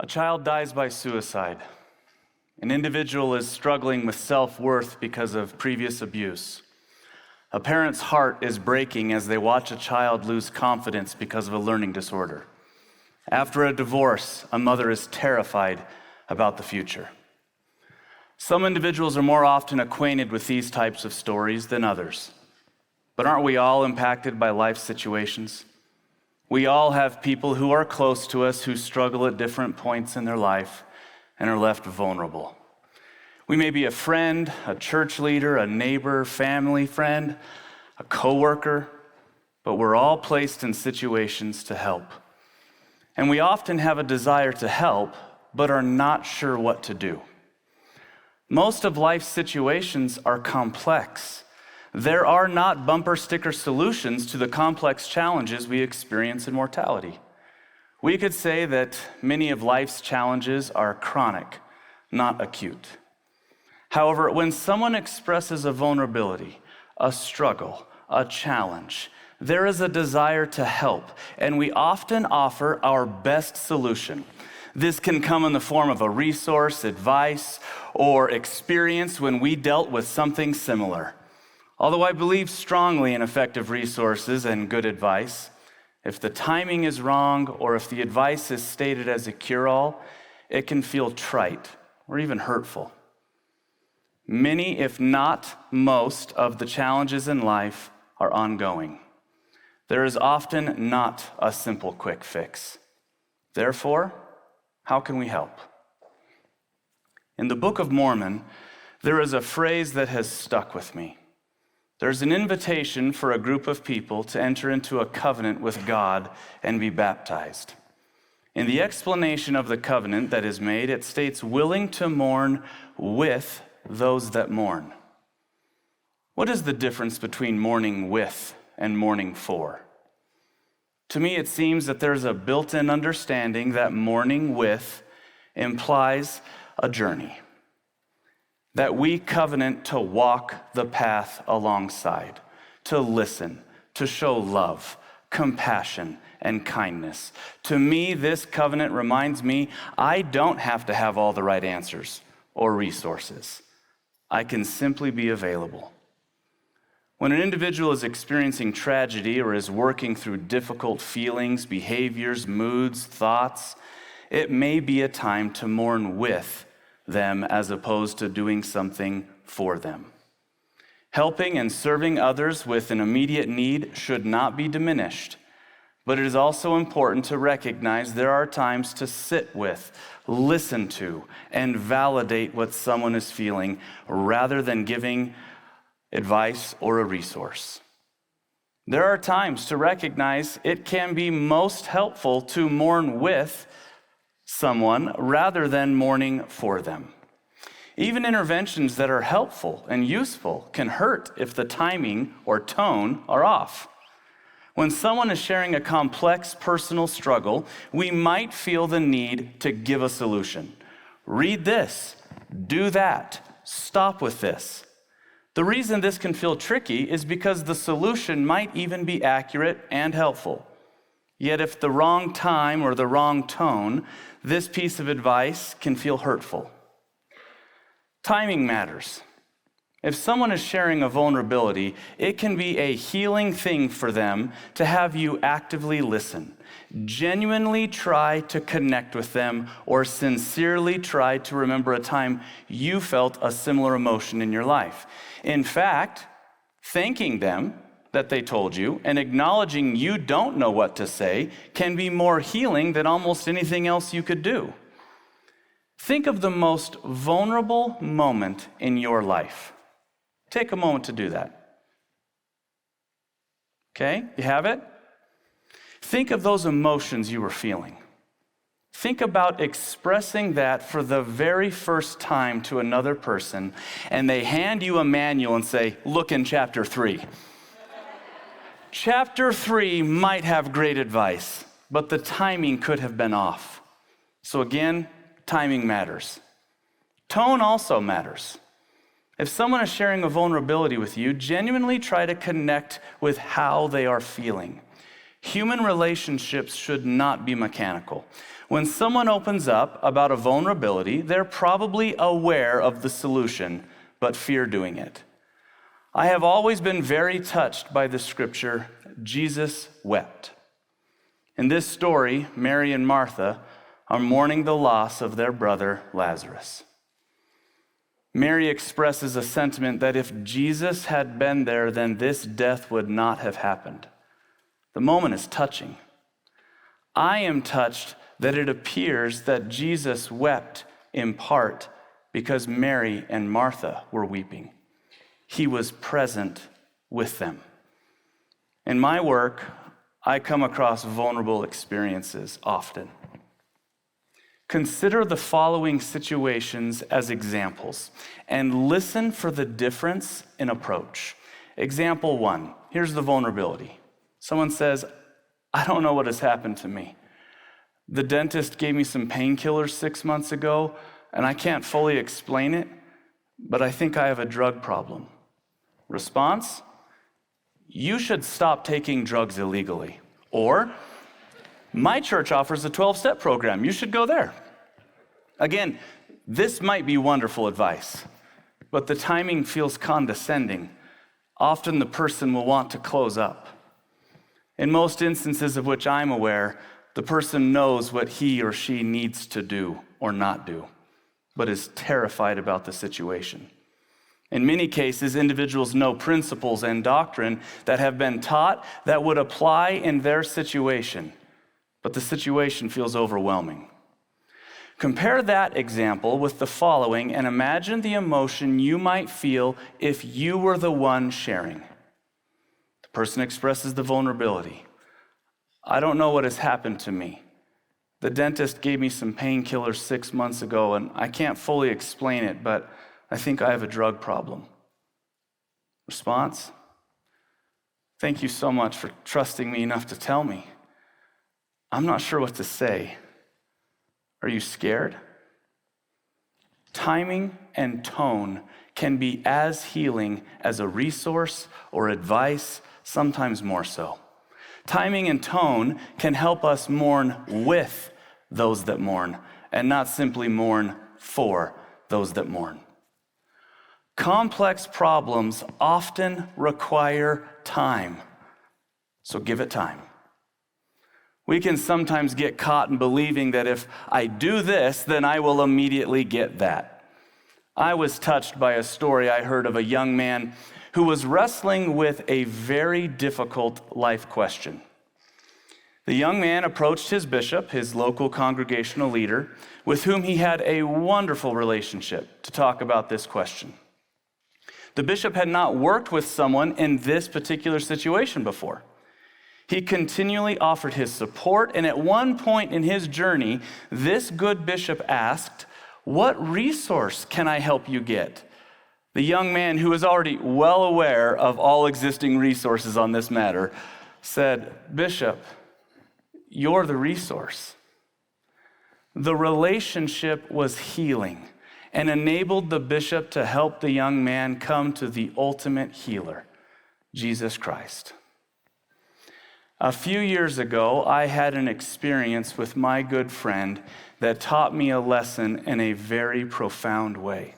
A child dies by suicide. An individual is struggling with self-worth because of previous abuse. A parent's heart is breaking as they watch a child lose confidence because of a learning disorder. After a divorce, a mother is terrified about the future. Some individuals are more often acquainted with these types of stories than others. But aren't we all impacted by life situations? We all have people who are close to us who struggle at different points in their life and are left vulnerable. We may be a friend, a church leader, a neighbor, family friend, a coworker, but we're all placed in situations to help. And we often have a desire to help, but are not sure what to do. Most of life's situations are complex. There are not bumper sticker solutions to the complex challenges we experience in mortality. We could say that many of life's challenges are chronic, not acute. However, when someone expresses a vulnerability, a struggle, a challenge, there is a desire to help, and we often offer our best solution. This can come in the form of a resource, advice, or experience when we dealt with something similar. Although I believe strongly in effective resources and good advice, if the timing is wrong or if the advice is stated as a cure-all, it can feel trite or even hurtful. Many, if not most, of the challenges in life are ongoing. There is often not a simple quick fix. Therefore, how can we help? In the Book of Mormon, there is a phrase that has stuck with me. There's an invitation for a group of people to enter into a covenant with God and be baptized. In the explanation of the covenant that is made, it states, willing to mourn with those that mourn. What is the difference between mourning with and mourning for? To me, it seems that there's a built-in understanding that mourning with implies a journey, that we covenant to walk the path alongside, to listen, to show love, compassion, and kindness. To me, this covenant reminds me I don't have to have all the right answers or resources. I can simply be available. When an individual is experiencing tragedy or is working through difficult feelings, behaviors, moods, thoughts, it may be a time to mourn with them as opposed to doing something for them. Helping and serving others with an immediate need should not be diminished, but it is also important to recognize there are times to sit with, listen to, and validate what someone is feeling rather than giving advice or a resource. There are times to recognize it can be most helpful to mourn with someone rather than mourning for them. Even interventions that are helpful and useful can hurt if the timing or tone are off. When someone is sharing a complex personal struggle, we might feel the need to give a solution. Read this, do that, stop with this. The reason this can feel tricky is because the solution might even be accurate and helpful. Yet if the wrong time or the wrong tone, this piece of advice can feel hurtful. Timing matters. If someone is sharing a vulnerability, it can be a healing thing for them to have you actively listen. Genuinely try to connect with them or sincerely try to remember a time you felt a similar emotion in your life. In fact, thanking them that they told you and acknowledging you don't know what to say can be more healing than almost anything else you could do. Think of the most vulnerable moment in your life. Take a moment to do that. Okay, you have it? Think of those emotions you were feeling. Think about expressing that for the very first time to another person, and they hand you a manual and say, look in chapter 3. Chapter 3 might have great advice, but the timing could have been off. So again, timing matters. Tone also matters. If someone is sharing a vulnerability with you, genuinely try to connect with how they are feeling. Human relationships should not be mechanical. When someone opens up about a vulnerability, they're probably aware of the solution, but fear doing it. I have always been very touched by the scripture, Jesus wept. In this story, Mary and Martha are mourning the loss of their brother Lazarus. Mary expresses a sentiment that if Jesus had been there, then this death would not have happened. The moment is touching. I am touched that it appears that Jesus wept in part because Mary and Martha were weeping. He was present with them. In my work, I come across vulnerable experiences often. Consider the following situations as examples and listen for the difference in approach. Example 1, here's the vulnerability. Someone says, I don't know what has happened to me. The dentist gave me some painkillers 6 months ago, and I can't fully explain it, but I think I have a drug problem. Response, you should stop taking drugs illegally. Or, my church offers a 12-step program. You should go there. Again, this might be wonderful advice, but the timing feels condescending. Often the person will want to close up. In most instances of which I'm aware, the person knows what he or she needs to do or not do, but is terrified about the situation. In many cases, individuals know principles and doctrine that have been taught that would apply in their situation, but the situation feels overwhelming. Compare that example with the following and imagine the emotion you might feel if you were the one sharing. The person expresses the vulnerability. I don't know what has happened to me. The dentist gave me some painkillers 6 months ago, and I can't fully explain it, but I think I have a drug problem. Response? Thank you so much for trusting me enough to tell me. I'm not sure what to say. Are you scared? Timing and tone can be as healing as a resource or advice, sometimes more so. Timing and tone can help us mourn with those that mourn, and not simply mourn for those that mourn. Complex problems often require time, so give it time. We can sometimes get caught in believing that if I do this, then I will immediately get that. I was touched by a story I heard of a young man who was wrestling with a very difficult life question. The young man approached his bishop, his local congregational leader, with whom he had a wonderful relationship, to talk about this question. The bishop had not worked with someone in this particular situation before. He continually offered his support, and at one point in his journey, this good bishop asked, "What resource can I help you get?" The young man, who was already well aware of all existing resources on this matter, said, "Bishop, you're the resource." The relationship was healing and enabled the bishop to help the young man come to the ultimate healer, Jesus Christ. A few years ago, I had an experience with my good friend that taught me a lesson in a very profound way.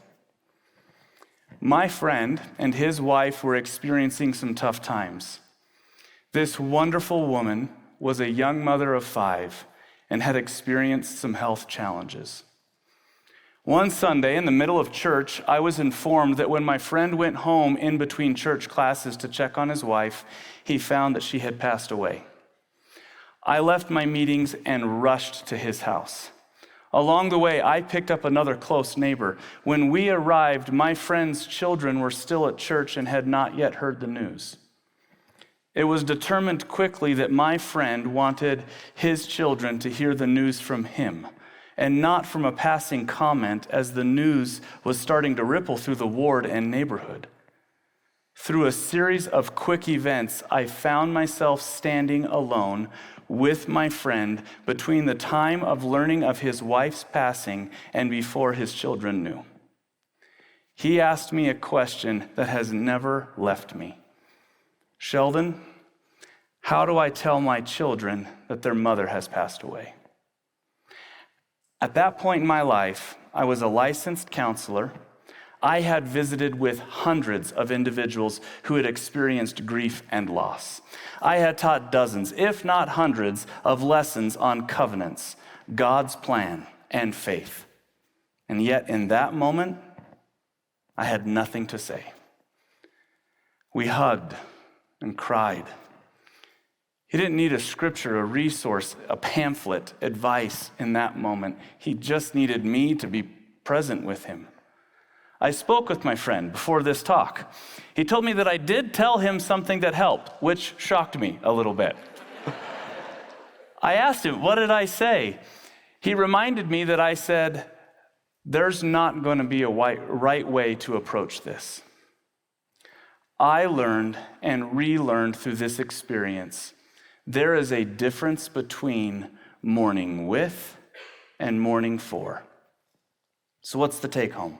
My friend and his wife were experiencing some tough times. This wonderful woman was a young mother of 5 and had experienced some health challenges. One Sunday in the middle of church, I was informed that when my friend went home in between church classes to check on his wife, he found that she had passed away. I left my meetings and rushed to his house. Along the way, I picked up another close neighbor. When we arrived, my friend's children were still at church and had not yet heard the news. It was determined quickly that my friend wanted his children to hear the news from him, and not from a passing comment, as the news was starting to ripple through the ward and neighborhood. Through a series of quick events, I found myself standing alone with my friend between the time of learning of his wife's passing and before his children knew. He asked me a question that has never left me. "Sheldon, How do I tell my children that their mother has passed away? At that point in my life, I was a licensed counselor. I had visited with hundreds of individuals who had experienced grief and loss. I had taught dozens, if not hundreds, of lessons on covenants, God's plan, and faith. And yet, in that moment, I had nothing to say. We hugged and cried. He didn't need a scripture, a resource, a pamphlet, advice in that moment. He just needed me to be present with him. I spoke with my friend before this talk. He told me that I did tell him something that helped, which shocked me a little bit. I asked him, what did I say? He reminded me that I said, there's not going to be a right way to approach this. I learned and relearned through this experience, there is a difference between mourning with and mourning for. So what's the take home?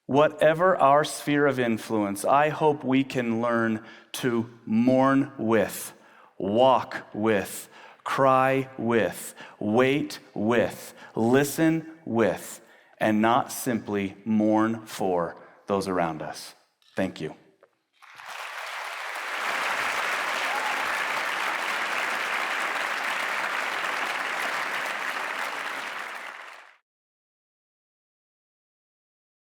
Whatever our sphere of influence, I hope we can learn to mourn with, walk with, cry with, wait with, listen with, and not simply mourn for those around us. Thank you.